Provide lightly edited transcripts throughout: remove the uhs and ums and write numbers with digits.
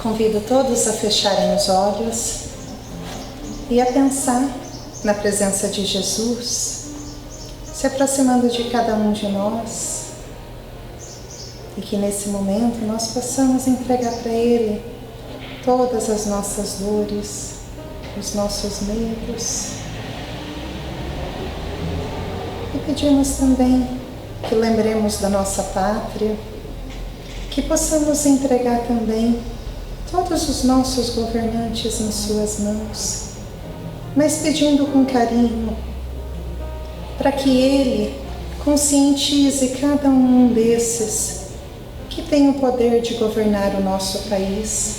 Convido todos a fecharem os olhos e a pensar na presença de Jesus, se aproximando de cada um de nós, e que nesse momento nós possamos entregar para Ele todas as nossas dores, os nossos medos, e pedimos também que lembremos da nossa pátria, que possamos entregar também todos os nossos governantes em suas mãos, mas pedindo com carinho para que Ele conscientize cada um desses que tem o poder de governar o nosso país,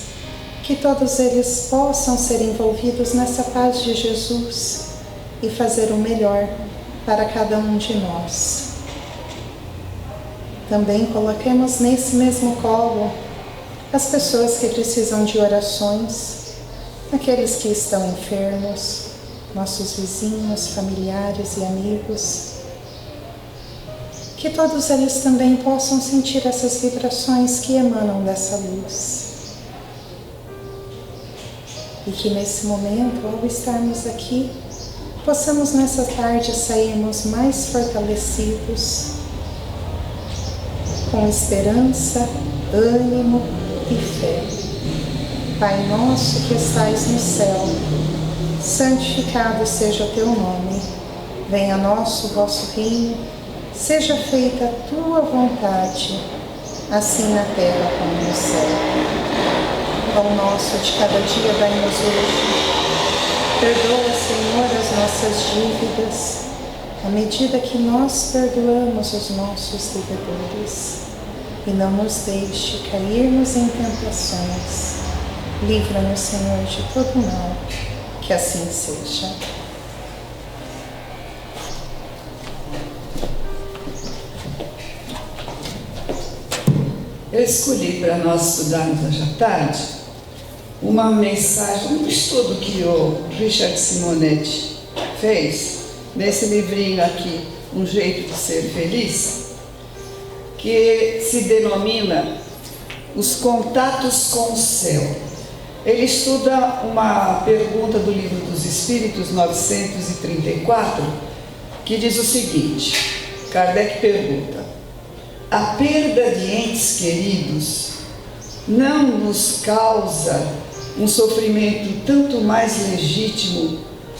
que todos eles possam ser envolvidos nessa paz de Jesus e fazer o melhor para cada um de nós. Também coloquemos nesse mesmo colo as pessoas que precisam de orações, aqueles que estão enfermos, nossos vizinhos, familiares e amigos, que todos eles também possam sentir essas vibrações que emanam dessa luz. E que nesse momento, ao estarmos aqui, possamos nessa tarde sairmos mais fortalecidos, com esperança, ânimo e fé. Pai nosso que estais no céu, santificado seja o teu nome. Venha a nós o vosso reino, seja feita a tua vontade, assim na terra como no céu. O pão nosso de cada dia dai-nos hoje. Perdoa, Senhor, as nossas dívidas, à medida que nós perdoamos os nossos devedores. E não nos deixe cairmos em tentações. Livra-nos, Senhor, de todo mal, que assim seja. Eu escolhi para nós estudarmos hoje à tarde uma mensagem, um estudo que o Richard Simonetti fez nesse livrinho aqui, Um Jeito de Ser Feliz, que se denomina Os Contatos com o Céu. Ele estuda uma pergunta do Livro dos Espíritos 934, que diz o seguinte: Kardec pergunta: a perda de entes queridos não nos causa um sofrimento tanto mais legítimo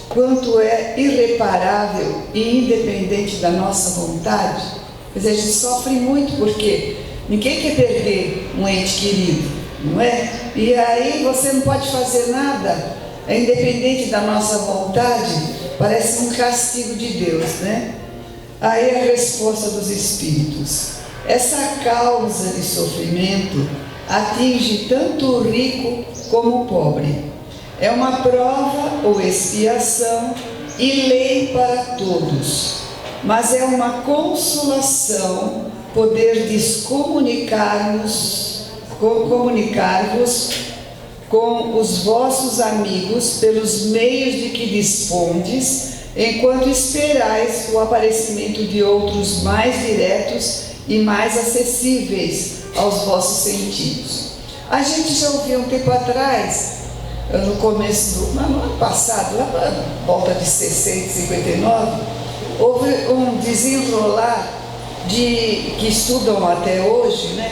quanto é irreparável e independente da nossa vontade? Quer dizer, a gente sofre muito porque ninguém quer perder um ente querido, não é? E aí você não pode fazer nada, é independente da nossa vontade, parece um castigo de Deus, né? Aí a resposta dos Espíritos: essa causa de sofrimento atinge tanto o rico como o pobre. É uma prova ou expiação e lei para todos, mas é uma consolação poderdes comunicar-vos com os vossos amigos pelos meios de que dispondes, enquanto esperais o aparecimento de outros mais diretos e mais acessíveis aos vossos sentidos. A gente já ouviu um tempo atrás, no começo no ano passado, lá para volta de 659, houve um desenrolar que estudam até hoje, né?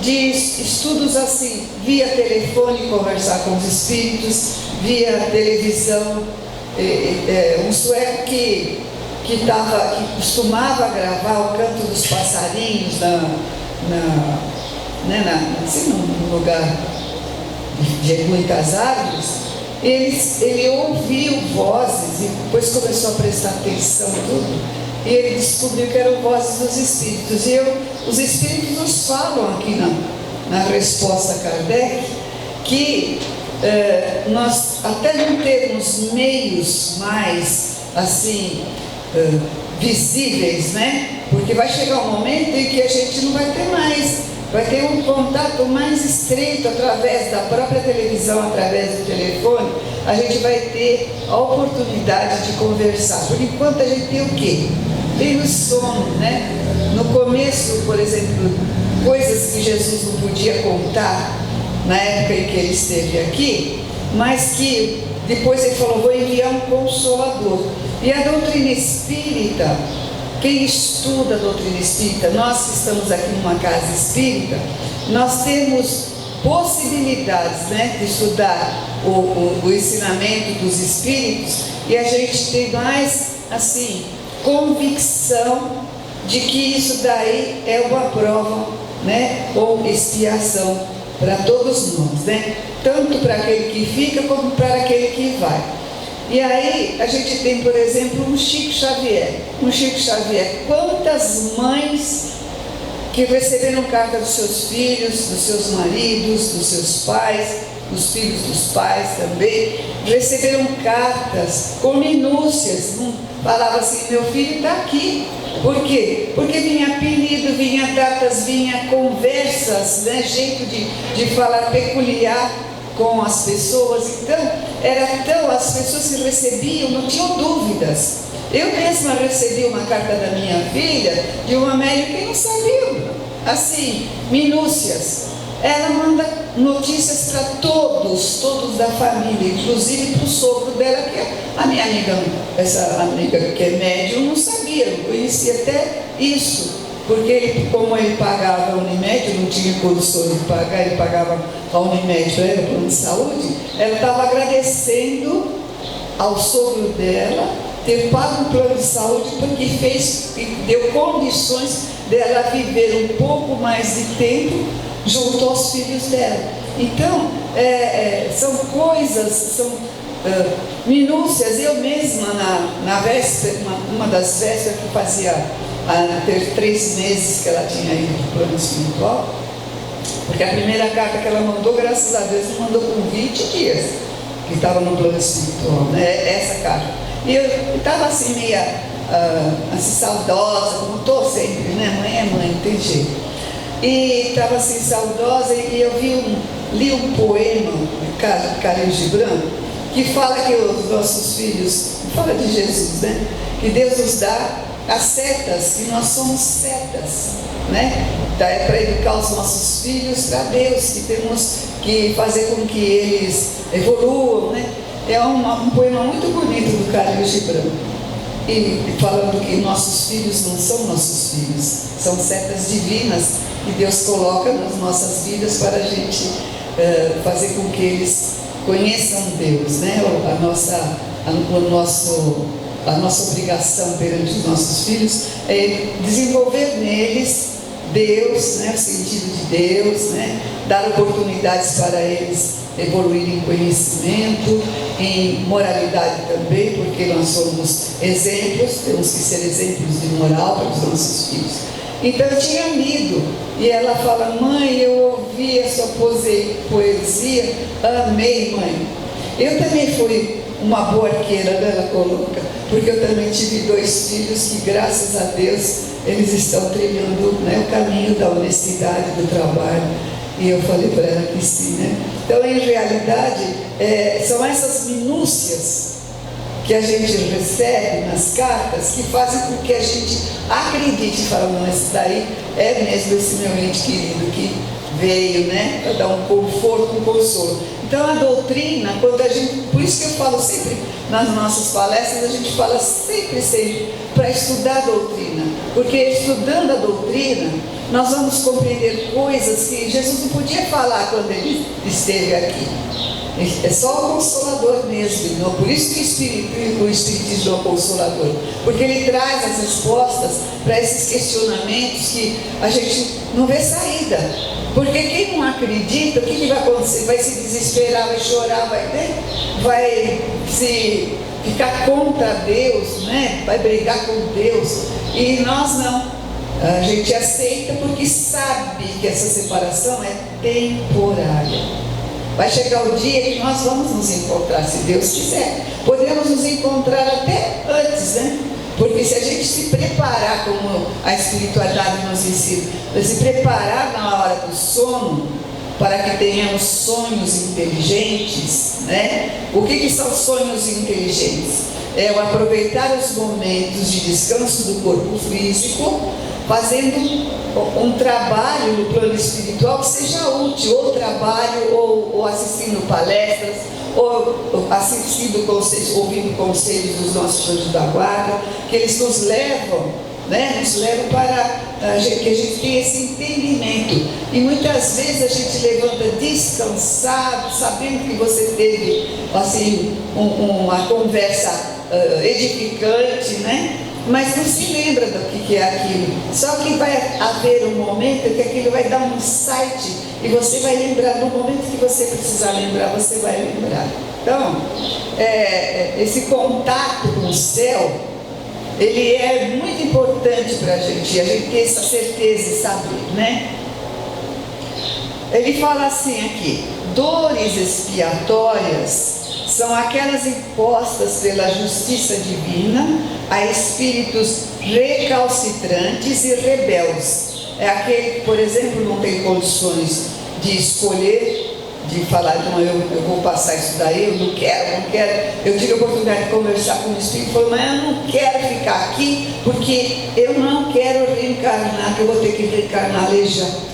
De estudos assim, via telefone conversar com os espíritos, via televisão. Um sueco que costumava gravar o canto dos passarinhos assim, num lugar de muitas árvores, ele ouviu vozes e depois começou a prestar atenção em tudo, e ele descobriu que eram vozes dos espíritos. E os espíritos nos falam aqui na resposta a Kardec que nós até não temos meios mais assim visíveis, né? Porque vai chegar um momento em que a gente não vai ter mais, vai ter um contato mais estreito através da própria televisão, através do telefone. A gente vai ter a oportunidade de conversar. Por enquanto a gente tem o quê? Tem o sono, né? No começo, por exemplo, coisas que Jesus não podia contar na época em que ele esteve aqui, mas que depois ele falou, vou enviar um Consolador. E a doutrina espírita, quem estuda a doutrina espírita, nós que estamos aqui numa casa espírita, nós temos possibilidades, né, de estudar o ensinamento dos espíritos, e a gente tem mais, assim, convicção de que isso daí é uma prova, né, ou expiação para todos nós, né, tanto para aquele que fica como para aquele que vai. E aí a gente tem, por exemplo, um Chico Xavier. Quantas mães que receberam carta dos seus filhos, dos seus maridos, dos seus pais, dos filhos dos pais também, receberam cartas com minúcias, falava assim, meu filho está aqui. Por quê? Porque vinha apelido, vinha datas, vinha conversas, né? Jeito de falar peculiar com as pessoas. Então, as pessoas que recebiam não tinham dúvidas. Eu mesma recebi uma carta da minha filha, de uma médica que não sabia, assim, minúcias. Ela manda notícias para todos da família, inclusive para o sogro dela, que é a minha amiga, essa amiga que é médium, não sabia, não conhecia até isso, porque ele, como ele pagava a Unimed, não tinha condições de pagar, ele pagava a Unimed para ela, plano de saúde, ela estava agradecendo ao sogro dela ter pago um plano de saúde, porque deu condições dela viver um pouco mais de tempo junto aos filhos dela. Então, são coisas, são minúcias. Eu mesma, na véspera, uma das vésperas que fazia ter 3 meses que ela tinha ido para o plano espiritual, porque a primeira carta que ela mandou, graças a Deus, ela mandou com 20 dias que estava no plano espiritual, né? Essa carta. E eu estava assim, meia assim, saudosa, como estou sempre, né? Mãe é mãe, não tem jeito. E estava assim, saudosa, e eu li um poema de Khalil Gibran, que fala que os nossos filhos, fala de Jesus, né? Que Deus nos dá as setas, que nós somos setas, né? É para educar os nossos filhos para Deus, que temos que fazer com que eles evoluam, né? É um poema muito bonito do Khalil Gibran, e falando que nossos filhos não são nossos filhos, são setas divinas que Deus coloca nas nossas vidas para a gente fazer com que eles conheçam Deus, né? A nossa obrigação perante os nossos filhos é desenvolver neles Deus, né? O sentido de Deus, né? Dar oportunidades para eles evoluir em conhecimento, em moralidade também, porque nós somos exemplos, temos que ser exemplos de moral para os nossos filhos. Então eu tinha lido, e ela fala, mãe, eu ouvi a sua poesia, amei, mãe. Eu também fui uma boa arqueira, né, ela coloca, porque eu também tive 2 filhos que, graças a Deus, eles estão trilhando, né, o caminho da honestidade, do trabalho. E eu falei para ela que sim, né? Então, em realidade, são essas minúcias que a gente recebe nas cartas que fazem com que a gente acredite e fala, não, esse daí é mesmo esse meu ente querido que veio, né? Para dar um conforto, um consolo. Então, a doutrina, quando a gente, por isso que eu falo sempre nas nossas palestras, a gente fala sempre para estudar a doutrina, porque estudando a doutrina, nós vamos compreender coisas que Jesus não podia falar quando ele esteve aqui. É só o Consolador mesmo, não? Por isso que o Espiritismo é o Consolador, porque ele traz as respostas para esses questionamentos que a gente não vê saída. Porque quem não acredita, o que vai acontecer? Vai se desesperar, vai chorar, vai se ficar contra Deus, né? Vai brigar com Deus. E nós não. A gente aceita porque sabe que essa separação é temporária. Vai chegar o dia que nós vamos nos encontrar, se Deus quiser. Podemos nos encontrar até antes, né? Porque se a gente se preparar, como a espiritualidade nos ensina, se preparar na hora do sono, para que tenhamos sonhos inteligentes, né? O que são sonhos inteligentes? É o aproveitar os momentos de descanso do corpo físico fazendo um trabalho no plano espiritual que seja útil, ou trabalho, ou assistindo palestras, ou assistindo conselhos, ouvindo conselhos dos nossos anjos da guarda, que eles nos levam, né? Nos levam para que a gente tenha esse entendimento. E muitas vezes a gente levanta descansado, sabendo que você teve assim, uma conversa edificante, né? Mas não se lembra do que é aquilo. Só que vai haver um momento que aquilo vai dar um insight e você vai lembrar. No momento que você precisar lembrar, você vai lembrar. Então, esse contato com o céu, ele é muito importante para a gente ter essa certeza e saber, né? Ele fala assim aqui: dores expiatórias são aquelas impostas pela justiça divina a espíritos recalcitrantes e rebeldes. É aquele que, por exemplo, não tem condições de escolher, de falar, não, eu vou passar isso daí, eu não quero. Eu tive a oportunidade de conversar com o espírito e falou, mas eu não quero ficar aqui, porque eu não quero reencarnar, que eu vou ter que reencarnar aleijado.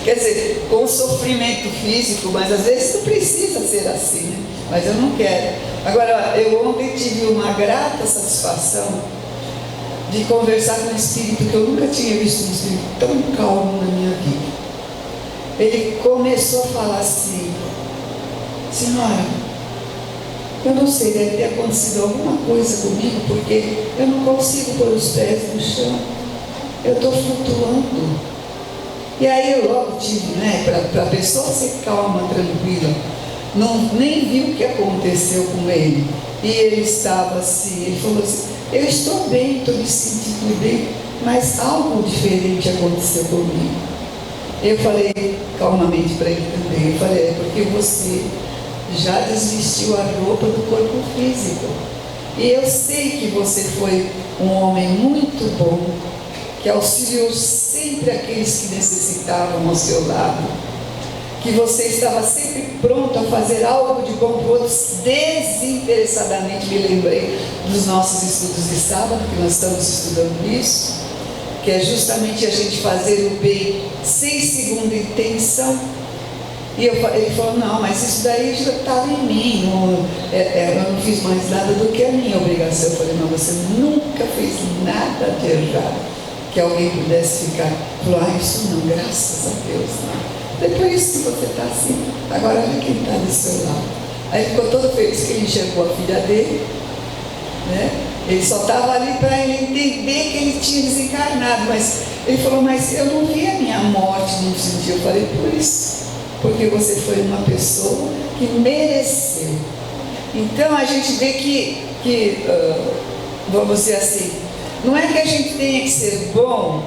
Quer dizer, com sofrimento físico, mas às vezes não precisa ser assim, né? Mas eu não quero. Agora, eu ontem tive uma grata satisfação de conversar com um espírito que eu nunca tinha visto um espírito tão calmo na minha vida. Ele começou a falar assim: senhora, eu não sei, deve ter acontecido alguma coisa comigo, porque eu não consigo pôr os pés no chão, eu estou flutuando. E aí eu logo tive, né, para a pessoa ser calma, tranquila, nem viu o que aconteceu com ele. E ele estava assim, ele falou assim: eu estou bem, estou me sentindo bem, mas algo diferente aconteceu comigo. Eu falei calmamente para ele também, eu falei, é porque você já desvestiu a roupa do corpo físico. E eu sei que você foi um homem muito bom, que auxiliou sempre aqueles que necessitavam ao seu lado, que você estava sempre pronto a fazer algo de bom para outros, desinteressadamente. Me lembrei dos nossos estudos de sábado, que nós estamos estudando isso, que é justamente a gente fazer o bem sem segunda intenção. E ele falou, não, mas isso daí já estava em mim, eu não fiz mais nada do que a minha obrigação. Eu falei, não, você nunca fez nada de errado que alguém pudesse ficar. Falou, isso não, graças a Deus, não. Depois que você está assim, agora olha quem está do seu lado. Aí ele ficou todo feliz que ele enxergou a filha dele, né? Ele só estava ali para ele entender que ele tinha desencarnado, mas ele falou, mas eu não vi a minha morte no sentido. Eu falei, por isso, porque você foi uma pessoa que mereceu. Então a gente vê que vamos dizer assim, não é que a gente tenha que ser bom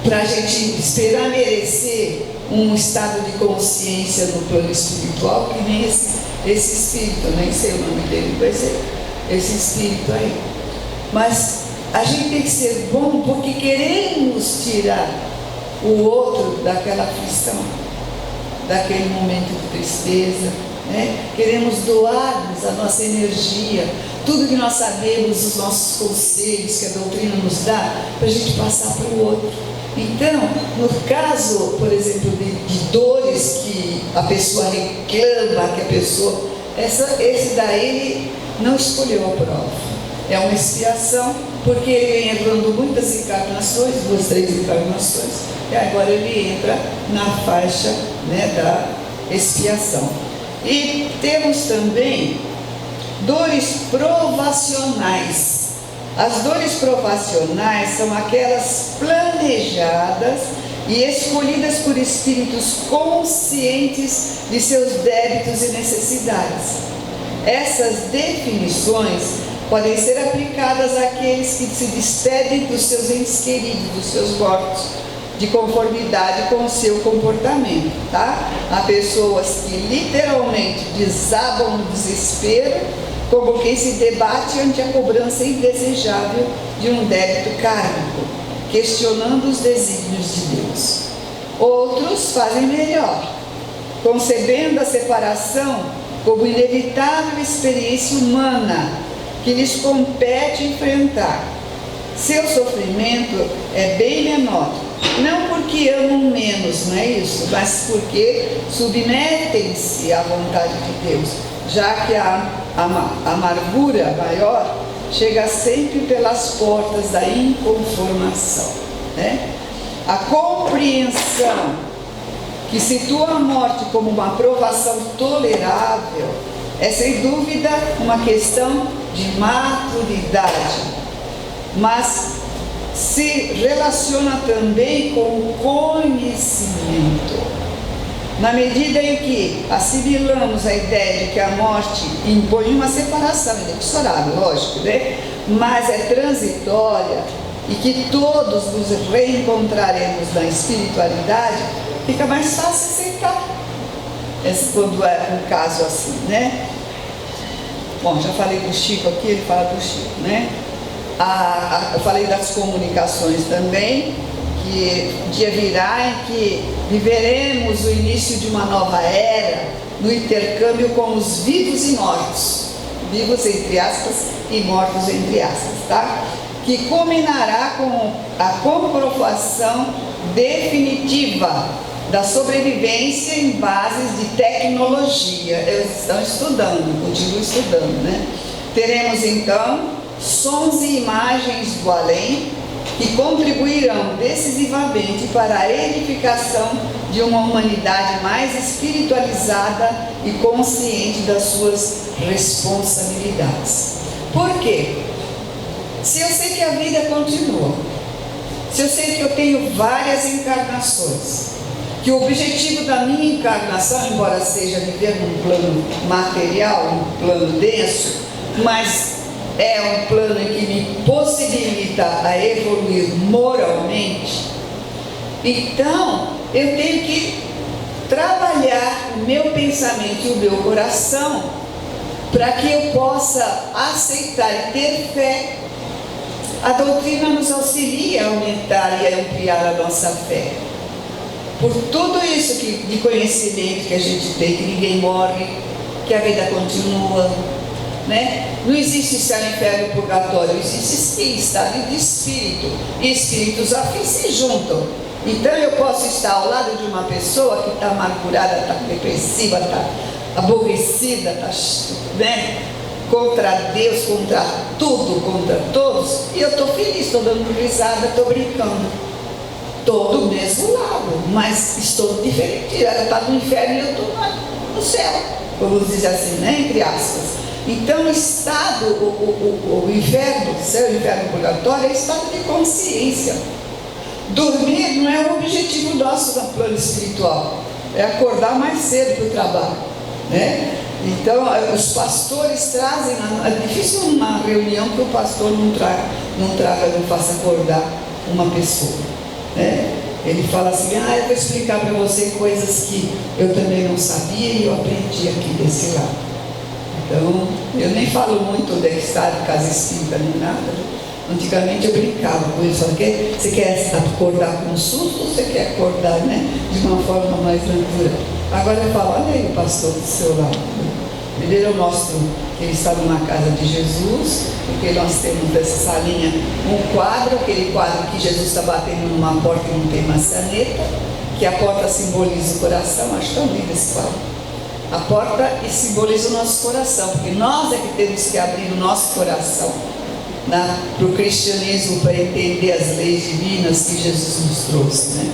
para a gente esperar merecer um estado de consciência no plano espiritual, que nem esse espírito, nem sei o nome dele, vai ser esse espírito aí. Mas a gente tem que ser bom porque queremos tirar o outro daquela aflição, daquele momento de tristeza, né? Queremos doar-nos a nossa energia, tudo que nós sabemos, os nossos conselhos que a doutrina nos dá, para a gente passar para o outro. Então, no caso, por exemplo, de dores que a pessoa reclama, que a pessoa, esse daí ele não escolheu a prova. É uma expiação, porque ele vem errando muitas encarnações, 2, 3 encarnações, e agora ele entra na faixa, né, da expiação. E temos também dores provacionais. As dores provacionais são aquelas planejadas e escolhidas por espíritos conscientes de seus débitos e necessidades. Essas definições podem ser aplicadas àqueles que se despedem dos seus entes queridos, dos seus mortos, de conformidade com o seu comportamento, tá? Há pessoas que literalmente desabam no desespero, como quem se debate ante a cobrança indesejável de um débito kármico, questionando os desígnios de Deus. Outros fazem melhor, concebendo a separação como inevitável experiência humana que lhes compete enfrentar. seu sofrimento é bem menor. Não porque amam menos, não é isso, mas porque submetem-se à vontade de Deus, já que a amargura maior chega sempre pelas portas da inconformação, né? A compreensão que situa a morte como uma provação tolerável é sem dúvida uma questão de maturidade, mas se relaciona também com o conhecimento. Na medida em que assimilamos a ideia de que a morte impõe uma separação inexorável, lógico, né? Mas é transitória e que todos nos reencontraremos na espiritualidade, fica mais fácil aceitar quando é um caso assim, né? Bom, já falei do Chico aqui, ele fala do Chico, né? Eu falei das comunicações também, que dia virá em que viveremos o início de uma nova era no intercâmbio com os vivos e mortos, vivos entre aspas e mortos entre aspas, tá? Que culminará com a comprovação definitiva da sobrevivência em bases de tecnologia. Eles estão estudando, continuam estudando, né? Teremos então sons e imagens do além que contribuirão decisivamente para a edificação de uma humanidade mais espiritualizada e consciente das suas responsabilidades. Por quê? Se eu sei que a vida continua, se eu sei que eu tenho várias encarnações, que o objetivo da minha encarnação, embora seja viver num plano material, um plano denso, mas é um plano que me possibilita a evoluir moralmente, então eu tenho que trabalhar o meu pensamento e o meu coração para que eu possa aceitar e ter fé. A doutrina nos auxilia a aumentar e a ampliar a nossa fé. Por tudo isso de conhecimento que a gente tem, que ninguém morre, que a vida continua, né? Não existe céu, inferno, purgatório, existe sim estado de espírito, e espíritos afins se juntam. Então eu posso estar ao lado de uma pessoa que está amargurada, está depressiva, está aborrecida, está, né, contra Deus, contra tudo, contra todos, e eu estou feliz, estou dando risada, estou brincando. Estou do mesmo lado, mas estou diferente. Ela está no inferno e eu estou no céu, vamos dizer assim, né? Entre aspas. Então o estado, o inferno, o céu, o inferno, o purgatório é estado de consciência. Dormir não é o objetivo nosso no plano espiritual, é acordar mais cedo para o trabalho, né? Então os pastores trazem, é difícil uma reunião que o pastor não faça acordar uma pessoa, né? Ele fala assim, eu vou explicar para você coisas que eu também não sabia e eu aprendi aqui desse lado. Então, eu nem falo muito onde é que está de casa espírita nem nada. Antigamente eu brincava com ele, falava, você quer acordar com um susto ou você quer acordar, né, de uma forma mais natural? Agora eu falo, olha aí o pastor do seu lado. Primeiro eu mostro que ele está numa casa de Jesus, porque nós temos dessa salinha um quadro, aquele quadro que Jesus está batendo numa porta e não tem maçaneta, que a porta simboliza o coração. Acho tão lindo esse quadro. A porta simboliza o nosso coração, porque nós é que temos que abrir o nosso coração para o cristianismo, para entender as leis divinas que Jesus nos trouxe, né?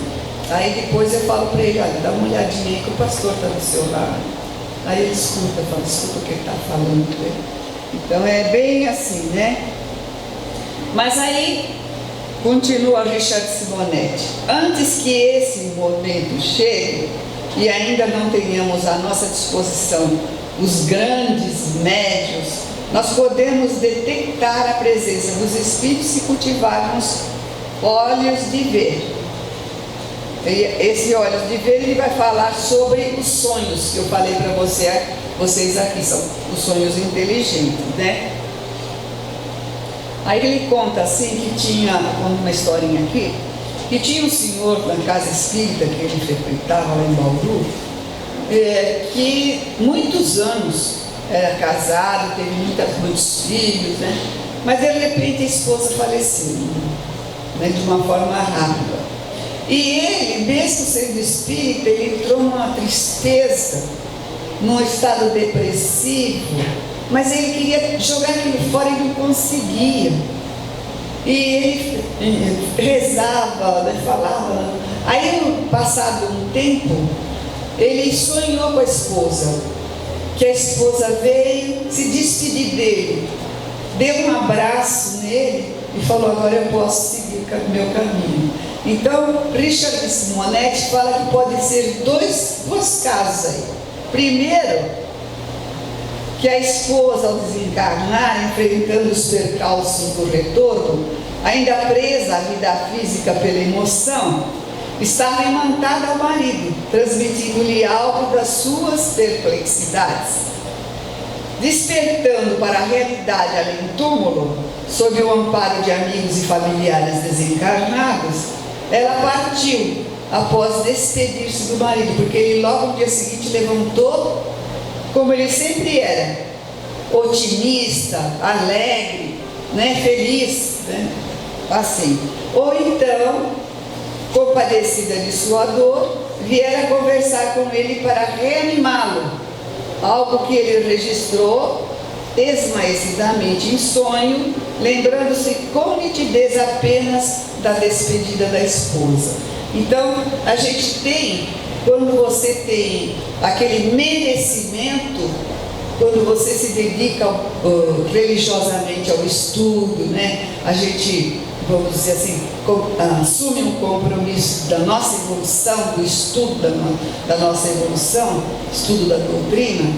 Aí depois eu falo para ele, olha, dá uma olhadinha aí que o pastor está do seu lado. Aí ele escuta o que ele está falando, né? Então é bem assim, né? Mas aí continua Richard Simonetti, antes que esse momento chegue e ainda não tenhamos à nossa disposição os grandes médios, nós podemos detectar a presença dos espíritos se cultivarmos olhos de ver. E esse olhos de ver, ele vai falar sobre os sonhos que eu falei para vocês aqui, são os sonhos inteligentes, né? Aí ele conta assim que tinha, uma historinha aqui, que tinha um senhor na casa espírita que ele frequentava lá em Bauru, que muitos anos era casado, teve muitos filhos, né? Mas de repente a esposa faleceu, né, de uma forma rápida. E ele, mesmo sendo espírita, ele entrou numa tristeza, num estado depressivo, mas ele queria jogar aquilo fora e não conseguia. E ele rezava, né, falava. Aí, no passado um tempo, ele sonhou com a esposa, que a esposa veio se despedir dele, deu um abraço nele e falou: agora eu posso seguir o meu caminho. Então, Richard Simonetti fala que pode ser dois casos aí. Primeiro, que a esposa, ao desencarnar, enfrentando os percalços do retorno, ainda presa à vida física pela emoção, estava imantada ao marido, transmitindo-lhe algo das suas perplexidades. Despertando para a realidade além do túmulo, sob o amparo de amigos e familiares desencarnados, ela partiu após despedir-se do marido, porque ele logo no dia seguinte levantou, como ele sempre era, otimista, alegre, né, feliz, né, assim. Ou então, compadecida de sua dor, viera conversar com ele para reanimá-lo, algo que ele registrou esmaecidamente em sonho, lembrando-se com nitidez apenas da despedida da esposa. Então, a gente tem, quando você tem aquele merecimento, quando você se dedica religiosamente ao estudo, né? A gente, vamos dizer assim, assume um compromisso da nossa evolução, do estudo da nossa evolução, estudo da doutrina.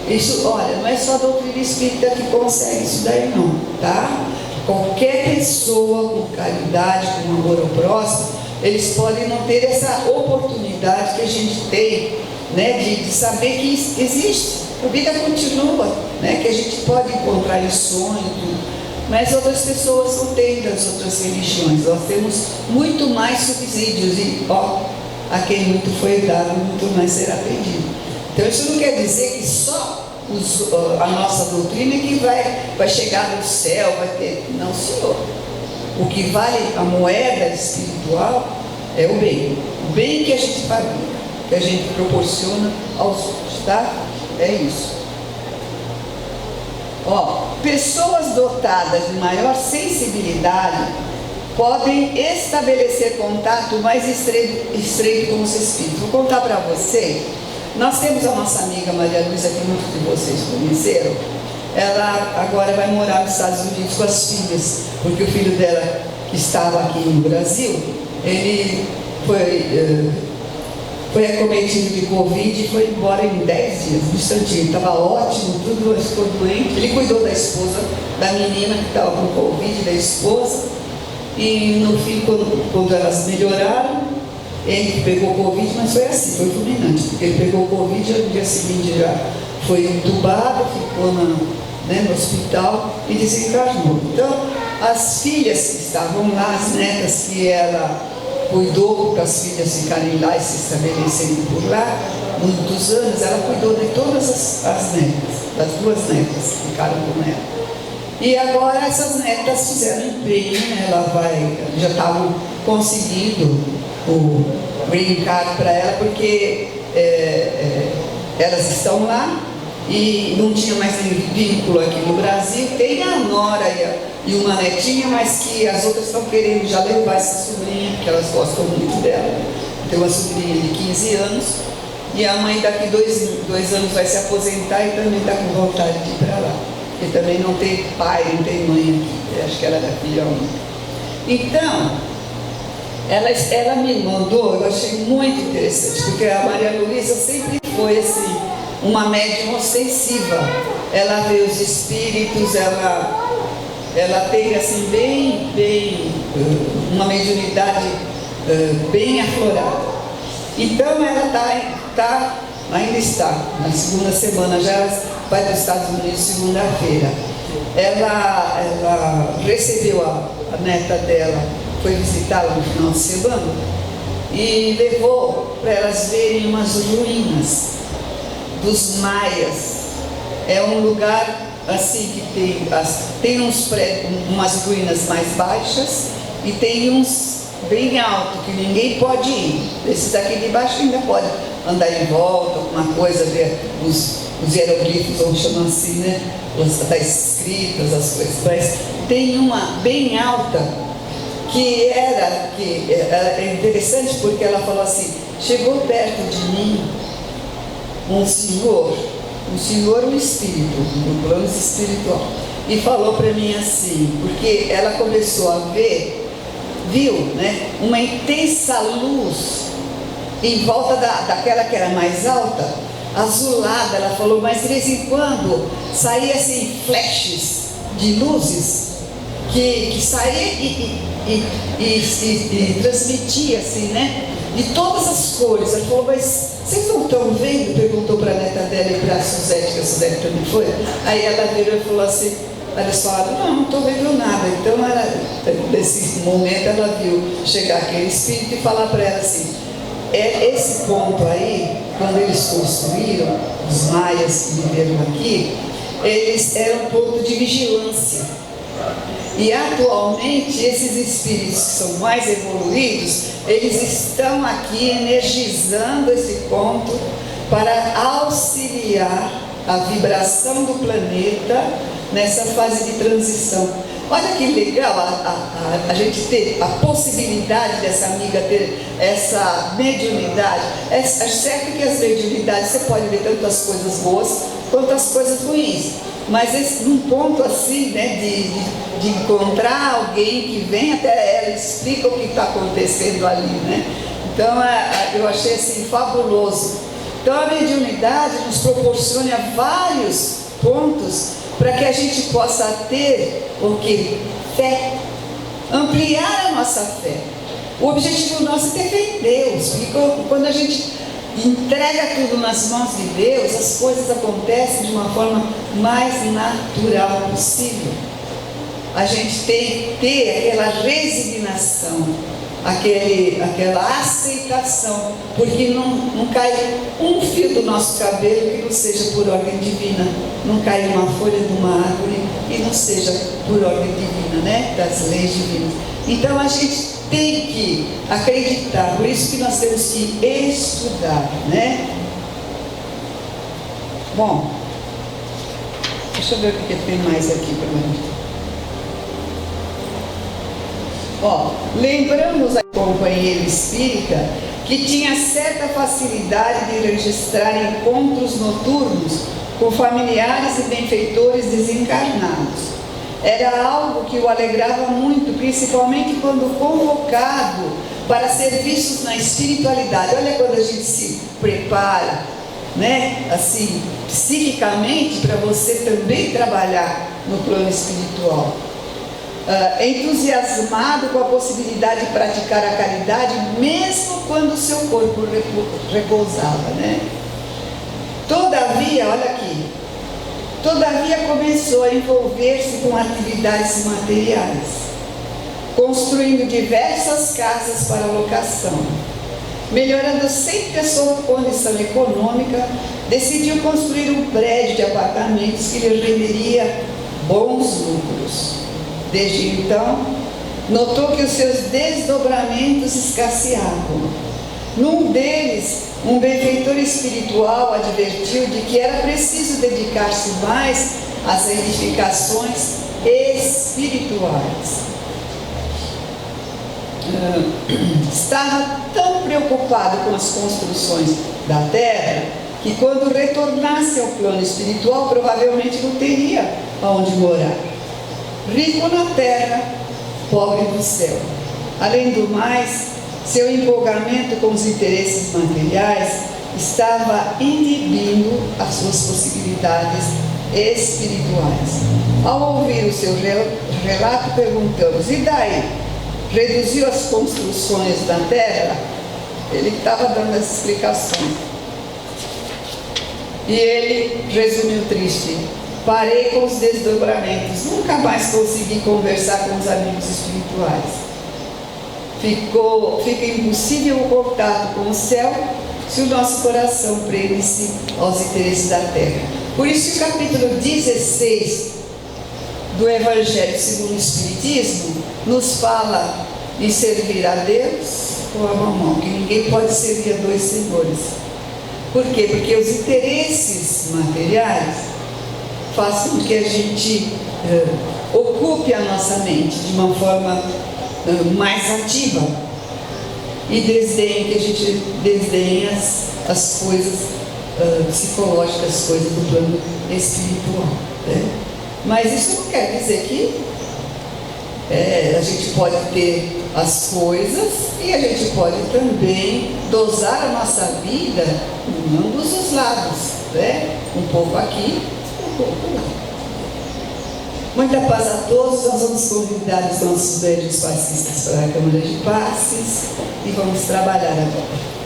Isso, olha, não é só a doutrina espírita que consegue isso daí não, tá? Qualquer pessoa com caridade, com amor ao próximo, eles podem não ter essa oportunidade que a gente tem, né, de saber que existe, a vida continua, né, que a gente pode encontrar em sonho, mas outras pessoas não têm das outras religiões. Nós temos muito mais subsídios e, a quem muito foi dado, muito mais será pedido. Então isso não quer dizer que só a nossa doutrina é que vai chegar no céu, vai ter. Não, senhor. O que vale a moeda espiritual é o bem que a gente fabrica, que a gente proporciona aos outros, tá? É isso. Pessoas dotadas de maior sensibilidade podem estabelecer contato mais estreito com os espíritos. Vou contar para vocês. Nós temos a nossa amiga Maria Luísa, que muitos de vocês conheceram. Ela agora vai morar nos Estados Unidos com as filhas, porque o filho dela, que estava aqui no Brasil, ele foi acometido de Covid e foi embora em 10 dias, no instantinho. Estava ótimo, tudo, mas ficou doente. Ele cuidou da esposa, da menina que estava com Covid, da esposa, e no fim, quando elas melhoraram, ele pegou Covid, mas foi assim, foi fulminante, porque ele pegou Covid e no dia seguinte já foi entubado, ficou no hospital e desencarnou. Então, as filhas que estavam lá, as netas que ela cuidou para as filhas ficarem lá e se estabelecerem por lá, muitos anos, ela cuidou de todas as netas, das 2 netas que ficaram com ela. E agora essas netas fizeram empenho, né? Já estavam conseguindo o green card para ela, porque elas estão lá e não tinha mais nenhum vínculo aqui no Brasil. Tem a nora e uma netinha, mas que as outras estão querendo já levar essa sobrinha, porque elas gostam muito dela. Tem uma sobrinha de 15 anos e a mãe daqui 2 anos vai se aposentar e também está com vontade de ir para lá, porque também não tem pai, não tem mãe aqui. Eu acho que ela é filha única. Então, ela me mandou, eu achei muito interessante, porque a Maria Luísa sempre foi assim, uma médium ostensiva. Ela vê os espíritos, ela tem assim uma mediunidade bem aflorada. Então ela ainda está na segunda semana, já vai para os Estados Unidos segunda-feira. Ela recebeu a neta dela, foi visitá-la no final de semana e levou para elas verem umas ruínas dos maias. É um lugar assim, que tem uns umas ruínas mais baixas e tem uns bem altos, que ninguém pode ir. Esses aqui de baixo ainda pode andar em volta, alguma coisa, ver os hieroglifos, vamos chamar assim, né? As escritas, as coisas. Mas tem uma bem alta, que é interessante porque ela falou assim: chegou perto de mim um senhor, um espírito, no plano espiritual, e falou para mim assim, porque ela começou a viu, né, uma intensa luz em volta daquela que era mais alta, azulada. Ela falou, mas de vez em quando saía assim flashes de luzes que saía e transmitia assim, né, de todas as cores. Ela falou, mas vocês não estão vendo? Perguntou para a neta dela e para a Suzete, que a Suzete também foi. Aí ela virou e falou assim, eles falaram, não estou vendo nada. Então, nesse momento, ela viu chegar aquele espírito e falar para ela assim, esse ponto aí, quando eles construíram, os maias que viveram aqui, eles eram um ponto de vigilância. E atualmente, esses espíritos que são mais evoluídos, eles estão aqui energizando esse ponto para auxiliar a vibração do planeta nessa fase de transição. Olha que legal a gente ter a possibilidade dessa amiga ter essa mediunidade. É certo que as mediunidades você pode ver tanto as coisas boas quanto as coisas ruins, mas num ponto assim, né, de encontrar alguém que vem até ela e explica o que está acontecendo ali, né? Então eu achei assim fabuloso. Então a mediunidade nos proporciona vários pontos para que a gente possa ter o que? Fé, ampliar a nossa fé. O objetivo nosso é ter fé em Deus, porque quando a gente entrega tudo nas mãos de Deus, as coisas acontecem de uma forma mais natural possível. A gente tem que ter aquela resignação, aquela aceitação, porque não cai um fio do nosso cabelo que não seja por ordem divina, não cai uma folha de uma árvore que não seja por ordem divina, né? Das leis divinas. Então a gente tem que acreditar, por isso que nós temos que estudar, né? Bom, deixa eu ver o que tem mais aqui para mim. Lembramos a companheira espírita que tinha certa facilidade de registrar encontros noturnos com familiares e benfeitores desencarnados. Era algo que o alegrava muito, principalmente quando convocado para serviços na espiritualidade. Olha quando a gente se prepara, né, assim, psiquicamente, para você também trabalhar no plano espiritual. Entusiasmado com a possibilidade de praticar a caridade, mesmo quando o seu corpo repousava, né? Todavia, olha aqui, começou a envolver-se com atividades materiais, construindo diversas casas para locação. Melhorando sempre a sua condição econômica, decidiu construir um prédio de apartamentos que lhe renderia bons lucros. Desde então, notou que os seus desdobramentos escasseavam. Num deles, um benfeitor espiritual advertiu de que era preciso dedicar-se mais às edificações espirituais. Estava tão preocupado com as construções da terra que quando retornasse ao plano espiritual provavelmente não teria aonde morar. Rico na terra, pobre no céu. Além do mais, seu empolgamento com os interesses materiais estava inibindo as suas possibilidades espirituais. Ao ouvir o seu relato, perguntamos, e daí? Reduziu as construções da terra? Ele estava dando as explicações. E ele resumiu triste: parei com os desdobramentos, nunca mais consegui conversar com os amigos espirituais. Fica impossível o contato com o céu se o nosso coração prende-se aos interesses da terra. Por isso que o capítulo 16 do Evangelho segundo o Espiritismo nos fala em servir a Deus ou a mamão, que ninguém pode servir a dois senhores. Por quê? Porque os interesses materiais fazem com que a gente ocupe a nossa mente de uma forma mais ativa e desdenhe, que a gente desdenhe as coisas psicológicas, as coisas do plano espiritual, né? Mas isso não quer dizer que a gente pode ter as coisas e a gente pode também dosar a nossa vida em ambos os lados, né? Um pouco aqui, um pouco lá. Muita paz a todos. Nós vamos convidar os nossos velhos passistas para a Câmara de Passes e vamos trabalhar agora.